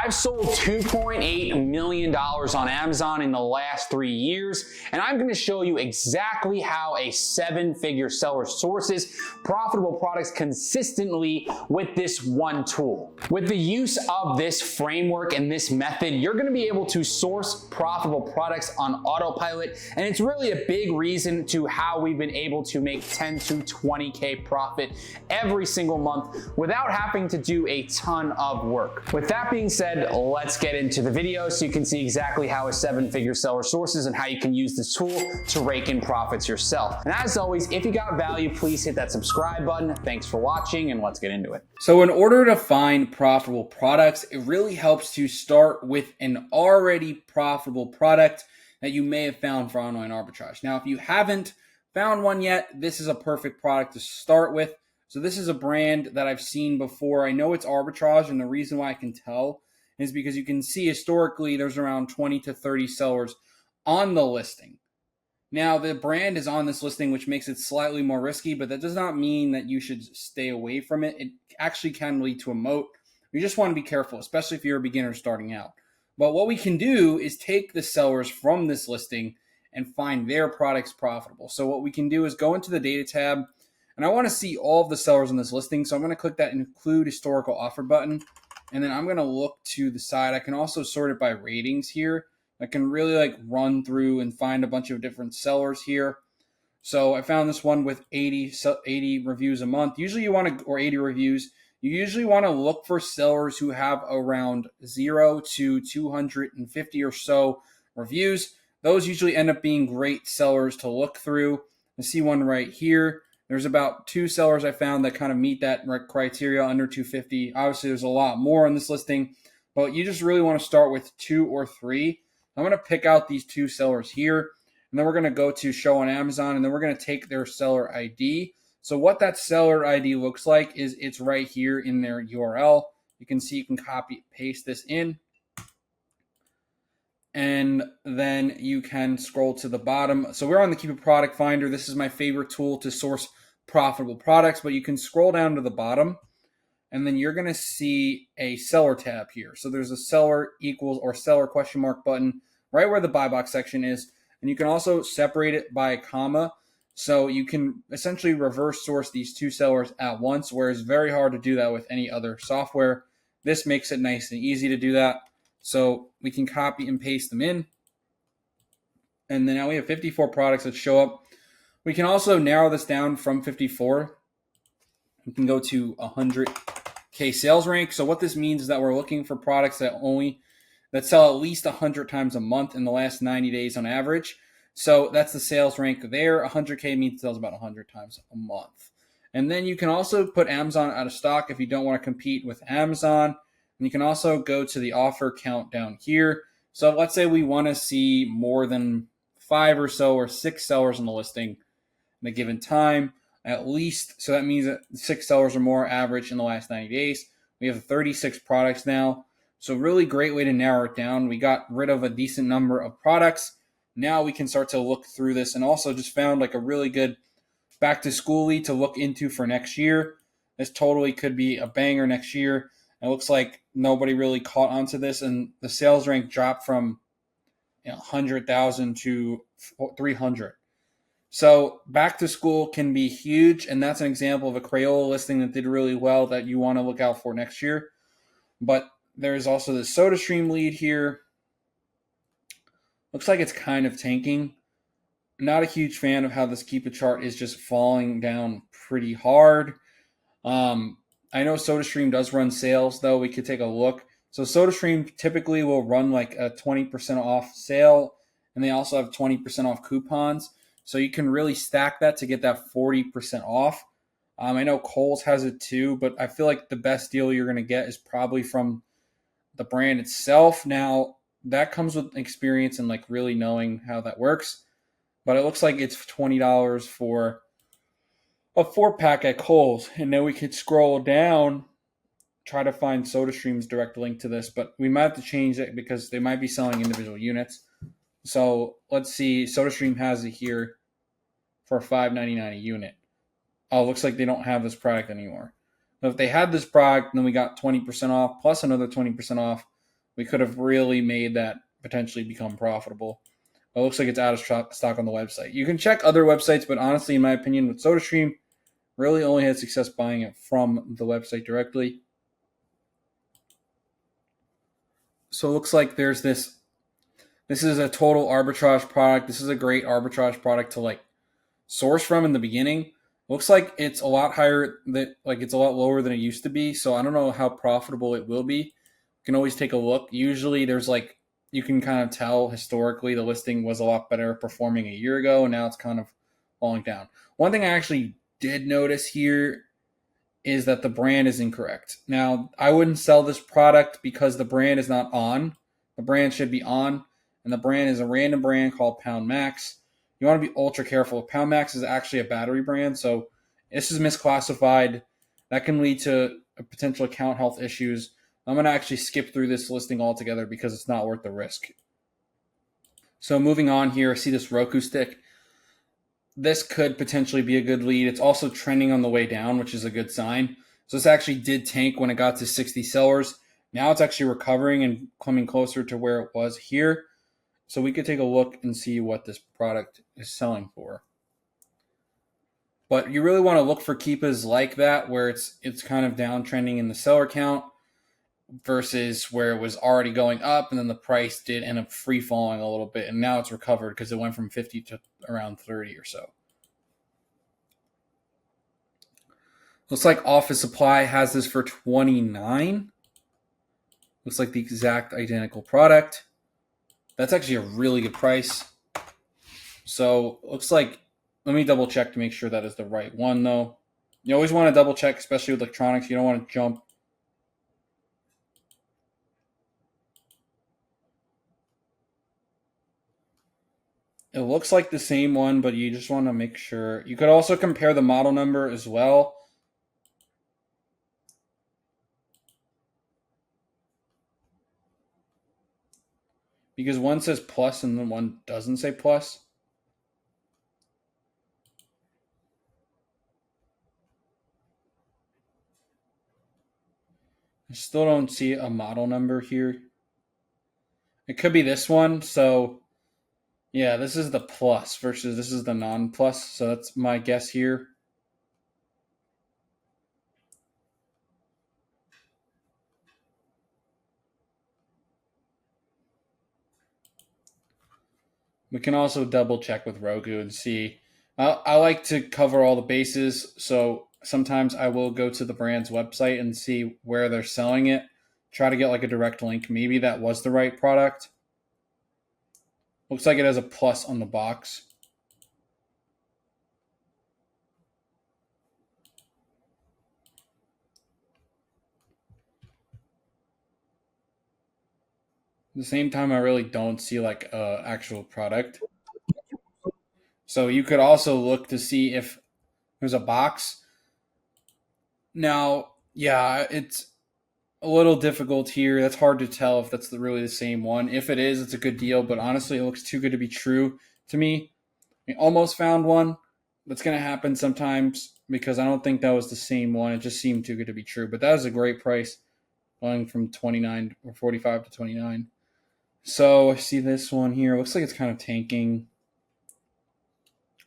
I've sold $2.8 million on Amazon in the last 3 years, and I'm going to show you exactly how a 7-figure seller sources profitable products consistently with this one tool. With the use of this framework and this method, you're going to be able to source profitable products on autopilot, and it's really a big reason to how we've been able to make 10 to 20K profit every single month without having to do a ton of work. With that being said, let's get into the video so you can see exactly how a 7-figure seller sources and how you can use this tool to rake in profits yourself. And as always, if you got value, please hit that subscribe button. Thanks for watching, and let's get into it. So in order to find profitable products, it really helps to start with an already profitable product that you may have found for online arbitrage. Now, if you haven't found one yet, this is a perfect product to start with. So this is a brand that I've seen before. I know it's arbitrage, and the reason why I can tell is because you can see historically there's around 20 to 30 sellers on the listing. Now, the brand is on this listing, which makes it slightly more risky, but that does not mean that you should stay away from it. It actually can lead to a moat. You just want to be careful, especially if you're a beginner starting out. But what we can do is take the sellers from this listing and find their products profitable. So what we can do is go into the data tab, and I want to see all of the sellers on this listing. So I'm going to click that include historical offer button. And then I'm going to look to the side. I can also sort it by ratings here. I can really run through and find a bunch of different sellers here. So I found this one with 80 reviews a month. Usually you want to, or 80 reviews. You usually want to look for sellers who have around 0 to 250 or so reviews. Those usually end up being great sellers to look through. I see one right here. There's about 2 sellers I found that kind of meet that criteria under 250. Obviously, there's a lot more on this listing, but you just really want to start with 2 or 3. I'm going to pick out these 2 sellers here, and then we're going to go to show on Amazon, and then we're going to take their seller ID. So what that seller ID looks like is it's right here in their URL. You can see you can copy, paste this in, and then you can scroll to the bottom. So we're on the Keepa product finder. This is my favorite tool to source profitable products, but you can scroll down to the bottom, and then you're going to see a seller tab here. So there's a seller equals or seller question mark button right where the buy box section is. And you can also separate it by a comma. So you can essentially reverse source these 2 sellers at once, whereas it's very hard to do that with any other software. This makes it nice and easy to do that. So we can copy and paste them in. And then now we have 54 products that show up. We can also narrow this down from 54. We can go to 100K sales rank. So what this means is that we're looking for products that sell at least 100 times a month in the last 90 days on average. So that's the sales rank there. 100K means it sells about 100 times a month. And then you can also put Amazon out of stock if you don't want to compete with Amazon. And you can also go to the offer count down here. So let's say we want to see more than 5 or so or 6 sellers on the listing in a given time, at least. So that means that 6 sellers or more average in the last 90 days. We have 36 products now. So really great way to narrow it down. We got rid of a decent number of products. Now we can start to look through this, and also just found a really good back to school lead to look into for next year. This totally could be a banger next year. It looks like nobody really caught onto this, and the sales rank dropped from 100,000 to 300. So back to school can be huge, and that's an example of a Crayola listing that did really well that you want to look out for next year. But there's also the SodaStream lead here. Looks like it's kind of tanking. Not a huge fan of how this Keepa chart is just falling down pretty hard. I know SodaStream does run sales, though. We could take a look. So SodaStream typically will run a 20% off sale, and they also have 20% off coupons. So you can really stack that to get that 40% off. I know Kohl's has it too, but I feel like the best deal you're going to get is probably from the brand itself. Now, that comes with experience and really knowing how that works. But it looks like it's $20 for a 4-pack at Kohl's. And then we could scroll down, try to find SodaStream's direct link to this, but we might have to change it because they might be selling individual units. So let's see, SodaStream has it here for $5.99 a unit. Oh, it looks like they don't have this product anymore. So if they had this product, then we got 20% off plus another 20% off. we could have really made that potentially become profitable. It looks like it's out of stock on the website. You can check other websites, but honestly, in my opinion, with SodaStream, really only had success buying it from the website directly. So it looks like there's this. This is a total arbitrage product. This is a great arbitrage product to like source from in the beginning. Looks like it's a lot higher it's a lot lower than it used to be. So I don't know how profitable it will be. You can always take a look. Usually there's like, you can kind of tell historically the listing was a lot better performing a year ago, and now it's kind of falling down. One thing I actually did notice here is that the brand is incorrect. Now, I wouldn't sell this product because the brand is not on. The brand should be on, and the brand is a random brand called Pound Max. You want to be ultra careful. Pound Max is actually a battery brand, so this is misclassified. That can lead to potential account health issues. I'm going to actually skip through this listing altogether because it's not worth the risk. So moving on here, I see this Roku stick. This could potentially be a good lead. It's also trending on the way down, which is a good sign. So this actually did tank when it got to 60 sellers. Now it's actually recovering and coming closer to where it was here. So we could take a look and see what this product is selling for. But you really want to look for Keepas like that, where it's kind of downtrending in the seller count versus where it was already going up, and then the price did end up free falling a little bit, and now it's recovered because it went from 50 to around 30 or so. Looks like Office Supply has this for $29. Looks like the exact identical product. That's actually a really good price. So looks like, let me double check to make sure that is the right one though. You always want to double check, especially with electronics. You don't want to jump. It looks like the same one, but you just want to make sure. You could also compare the model number as well. Because one says plus and then one doesn't say plus. I still don't see a model number here. It could be this one. So yeah, this is the plus versus this is the non-plus. So that's my guess here. We can also double check with Roku and see. I like to cover all the bases. So sometimes I will go to the brand's website and see where they're selling it. Try to get like a direct link. Maybe that was the right product. Looks like it has a plus on the box. At the same time, I really don't see like a actual product. So you could also look to see if there's a box. Now, yeah, it's a little difficult here. That's hard to tell if that's really the same one. If it is, it's a good deal, but honestly, it looks too good to be true to me. I almost found one. That's going to happen sometimes because I don't think that was the same one. It just seemed too good to be true. But that was a great price, going from 29 or 45 to 29. So I see this one here. It looks like it's kind of tanking.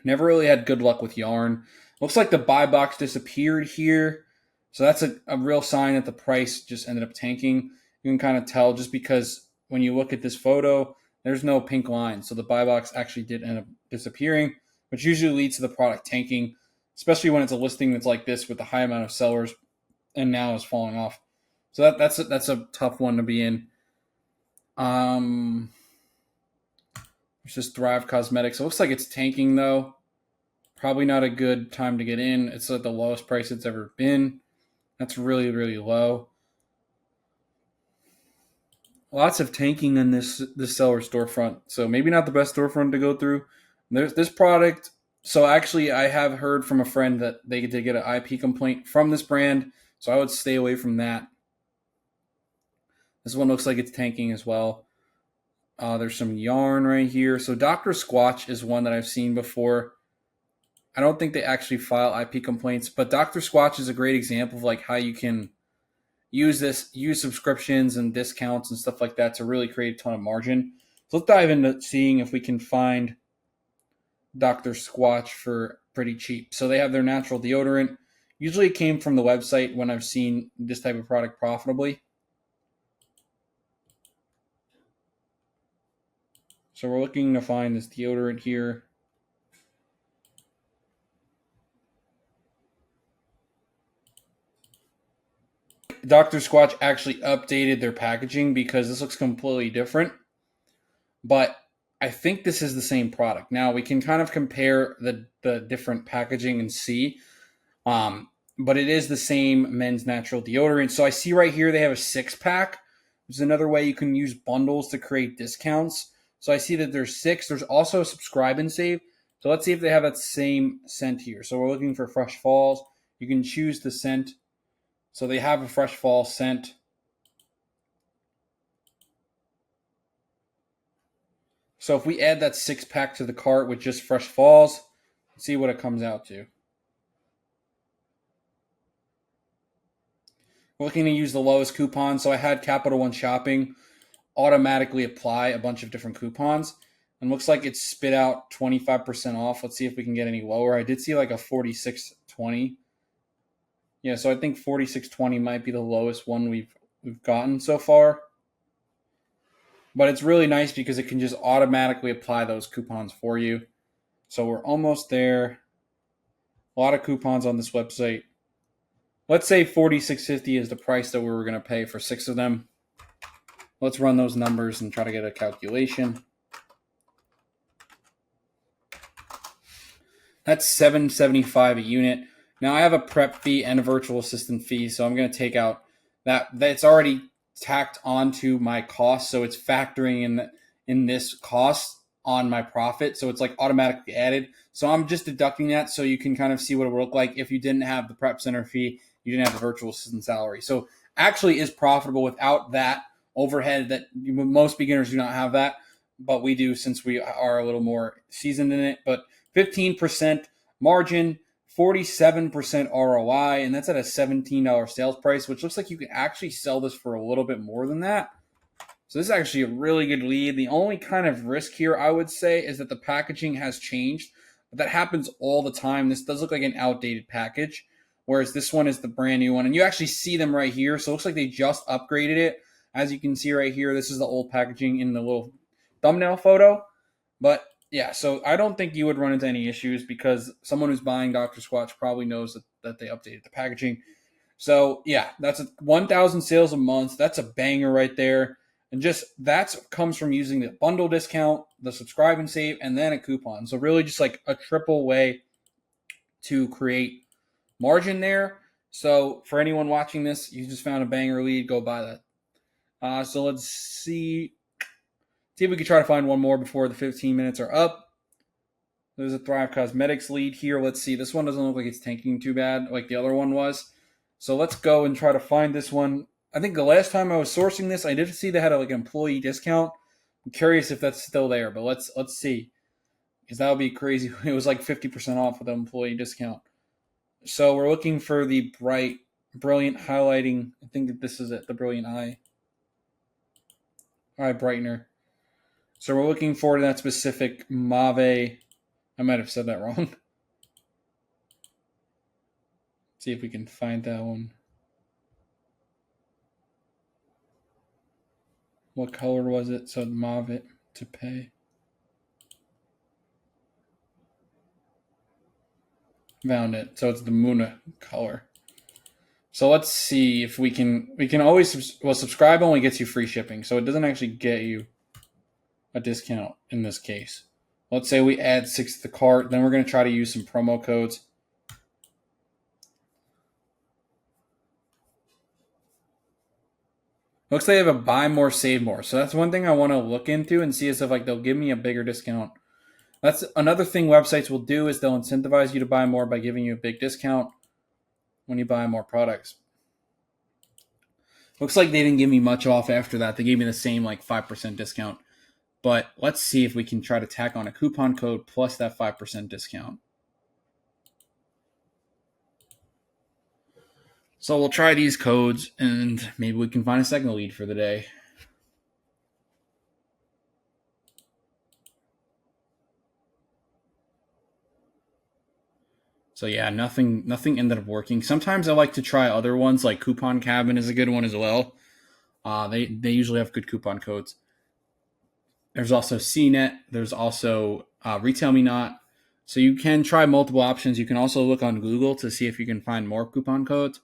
Never really had good luck with yarn. Looks like the buy box disappeared here. So that's a real sign that the price just ended up tanking. You can kind of tell just because when you look at this photo, there's no pink line. So the buy box actually did end up disappearing, which usually leads to the product tanking, especially when it's a listing that's like this with a high amount of sellers and now is falling off. So that's a tough one to be in. It's just Thrive Cosmetics. It looks like it's tanking though. Probably not a good time to get in. It's at the lowest price it's ever been. That's really, really low. Lots of tanking in this seller storefront. So maybe not the best storefront to go through. There's this product. So actually I have heard from a friend that they did get an IP complaint from this brand. So I would stay away from that. This one looks like it's tanking as well. There's some yarn right here. So Dr. Squatch is one that I've seen before. I don't think they actually file IP complaints, but Dr. Squatch is a great example of like how you can use subscriptions and discounts and stuff like that to really create a ton of margin. So let's dive into seeing if we can find Dr. Squatch for pretty cheap. So they have their natural deodorant. Usually it came from the website when I've seen this type of product profitably. So we're looking to find this deodorant here. Dr. Squatch actually updated their packaging because this looks completely different. But I think this is the same product. Now we can kind of compare the different packaging and see. But it is the same men's natural deodorant. So I see right here they have a 6-pack. There's another way you can use bundles to create discounts. So I see that there's 6. There's also a subscribe and save. So let's see if they have that same scent here. So we're looking for Fresh Falls. You can choose the scent. So they have a Fresh Fall scent. So if we add that 6-pack to the cart with just Fresh Falls, let's see what it comes out to. We're looking to use the lowest coupon. So I had Capital One Shopping automatically apply a bunch of different coupons. And looks like it spit out 25% off. Let's see if we can get any lower. I did see like a 46.20. Yeah, so I think 46.20 might be the lowest one we've gotten so far. But it's really nice because it can just automatically apply those coupons for you. So we're almost there. A lot of coupons on this website. Let's say $46.50 is the price that we were going to pay for 6 of them. Let's run those numbers and try to get a calculation. That's $7.75 a unit. Now I have a prep fee and a virtual assistant fee, so I'm going to take out that. That's already tacked onto my cost, so it's factoring in this cost on my profit, so it's like automatically added. So I'm just deducting that so you can kind of see what it would look like if you didn't have the prep center fee, you didn't have the virtual assistant salary. So actually is profitable without that overhead that most beginners do not have that, but we do since we are a little more seasoned in it. But 15% margin, 47% ROI, and that's at a $17 sales price, which looks like you can actually sell this for a little bit more than that. So this is actually a really good lead. The only kind of risk here, I would say, is that the packaging has changed. But that happens all the time. This does look like an outdated package, whereas this one is the brand new one. And you actually see them right here. So it looks like they just upgraded it. As you can see right here, this is the old packaging in the little thumbnail photo. But yeah, so I don't think you would run into any issues because someone who's buying Dr. Squatch probably knows that they updated the packaging. So yeah, that's 1,000 sales a month. That's a banger right there. And just that comes from using the bundle discount, the subscribe and save, and then a coupon. So really just like a triple way to create margin there. So for anyone watching this, you just found a banger lead, go buy that. So let's see if we can try to find one more before the 15 minutes are up. There's a Thrive Cosmetics lead here. Let's see. This one doesn't look like it's tanking too bad like the other one was. So let's go and try to find this one. I think the last time I was sourcing this, I did see they had an employee discount. I'm curious if that's still there, but let's see. Because that would be crazy. It was like 50% off with the employee discount. So we're looking for the Brilliant Highlighting. I think that this is it, the Brilliant Eye Brightener. So we're looking for that specific Mauve. I might have said that wrong. See if we can find that one. What color was it? So Mauve to pay. Found it. So it's the Muna color. So let's see if we can always, well, subscribe only gets you free shipping. So it doesn't actually get you a discount in this case. Let's say we add 6 to the cart. Then we're going to try to use some promo codes. Looks like they have a buy more, save more. So that's one thing I want to look into and see if they'll give me a bigger discount. That's another thing websites will do is they'll incentivize you to buy more by giving you a big discount when you buy more products. Looks like they didn't give me much off after that. They gave me the same 5% discount. But let's see if we can try to tack on a coupon code plus that 5% discount. So we'll try these codes and maybe we can find a second lead for the day. So yeah, nothing ended up working. Sometimes I like to try other ones, like Coupon Cabin is a good one as well. They usually have good coupon codes. There's also CNET. There's also Retail Me Not. So you can try multiple options. You can also look on Google to see if you can find more coupon codes.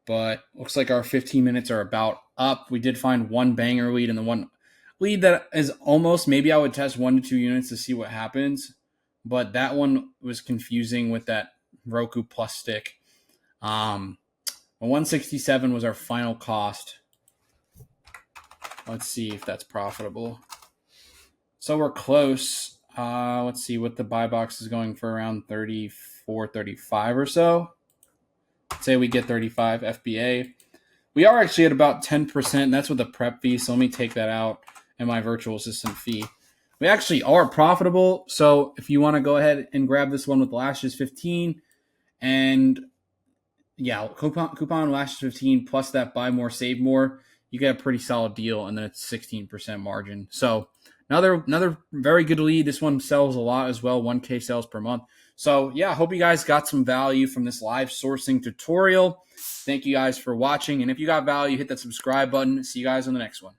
But looks like our 15 minutes are about up. We did find one banger lead and the one lead that is almost, maybe I would test 1 to 2 units to see what happens. But that one was confusing with that Roku Plus stick. 167 was our final cost. Let's see if that's profitable. So we're close. Let's see what the buy box is going for, around 34, 35 or so. Let's say we get 35 FBA. We are actually at about 10%. That's with the prep fee. So let me take that out and my virtual assistant fee. We actually are profitable. So if you want to go ahead and grab this one with lashes 15 and yeah, coupon lashes 15 plus that buy more, save more, you get a pretty solid deal. And then it's 16% margin. So another very good lead. This one sells a lot as well. 1K sales per month. So yeah, I hope you guys got some value from this live sourcing tutorial. Thank you guys for watching. And if you got value, hit that subscribe button. See you guys on the next one.